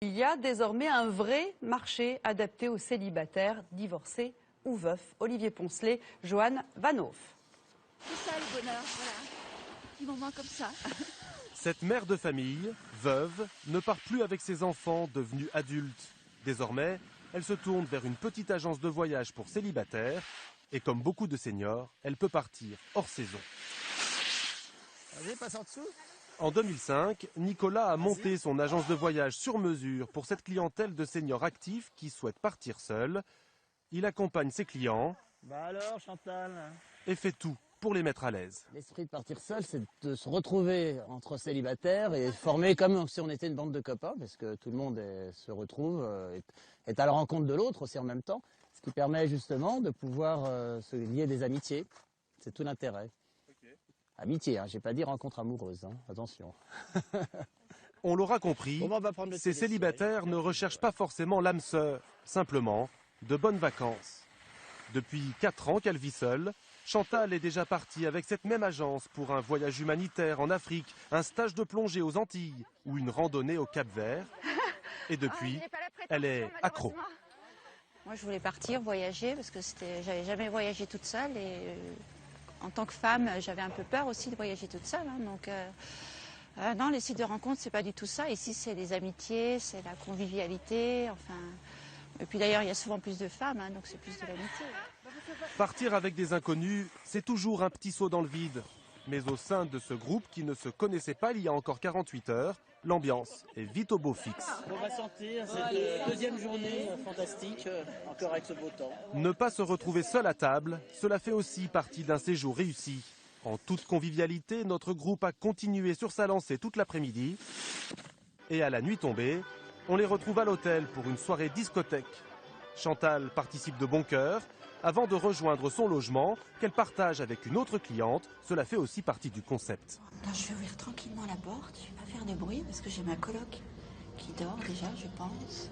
Il y a désormais un vrai marché adapté aux célibataires, divorcés ou veufs. Olivier Poncelet, Joanne Vanhoff. C'est ça le bonheur, voilà. Petit moment comme ça. Cette mère de famille, veuve, ne part plus avec ses enfants devenus adultes. Désormais, elle se tourne vers une petite agence de voyage pour célibataires. Et comme beaucoup de seniors, elle peut partir hors saison. Vas-y, passe en dessous. En 2005, Nicolas a monté son agence de voyage sur mesure pour cette clientèle de seniors actifs qui souhaitent partir seuls. Il accompagne ses clients Bah alors, Chantal? et fait tout pour les mettre à l'aise. L'esprit de partir seul, c'est de se retrouver entre célibataires et former comme si on était une bande de copains, parce que tout le monde se retrouve, est à la rencontre de l'autre aussi en même temps, ce qui permet justement de pouvoir se lier des amitiés. C'est tout l'intérêt. Amitié, hein, j'ai pas dit rencontre amoureuse, hein, attention. On l'aura compris, Bon, on va prendre le ces téléphone. célibataires ne recherchent pas forcément l'âme sœur, simplement de bonnes vacances. Depuis 4 ans qu'elle vit seule, Chantal est déjà partie avec cette même agence pour un voyage humanitaire en Afrique, un stage de plongée aux Antilles ou une randonnée au Cap-Vert. Et depuis, elle est accro. Moi, je voulais partir, voyager, parce que j'avais jamais voyagé toute seule et en tant que femme, j'avais un peu peur aussi de voyager toute seule. Hein, donc, non, les sites de rencontres, c'est pas du tout ça. Ici, c'est les amitiés, c'est la convivialité, enfin. Et puis d'ailleurs, il y a souvent plus de femmes, hein, donc c'est plus de l'amitié. Partir avec des inconnus, c'est toujours un petit saut dans le vide. Mais au sein de ce groupe qui ne se connaissait pas il y a encore 48 heures, l'ambiance est vite au beau fixe. On va sentir cette deuxième journée fantastique, encore avec ce beau temps. Ne pas se retrouver seul à table, cela fait aussi partie d'un séjour réussi. En toute convivialité, notre groupe a continué sur sa lancée toute l'après-midi. Et à la nuit tombée, on les retrouve à l'hôtel pour une soirée discothèque. Chantal participe de bon cœur avant de rejoindre son logement qu'elle partage avec une autre cliente. Cela fait aussi partie du concept. Non, je vais ouvrir tranquillement la porte, je vais pas faire de bruit parce que j'ai ma coloc qui dort déjà, je pense.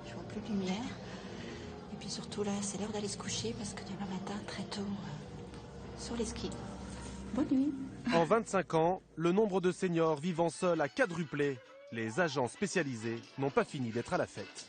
Je vois plus de lumière. Et puis surtout là, c'est l'heure d'aller se coucher parce que demain matin, très tôt, sur les skis. Bonne nuit. En 25 ans, le nombre de seniors vivant seuls a quadruplé. Les agents spécialisés n'ont pas fini d'être à la fête.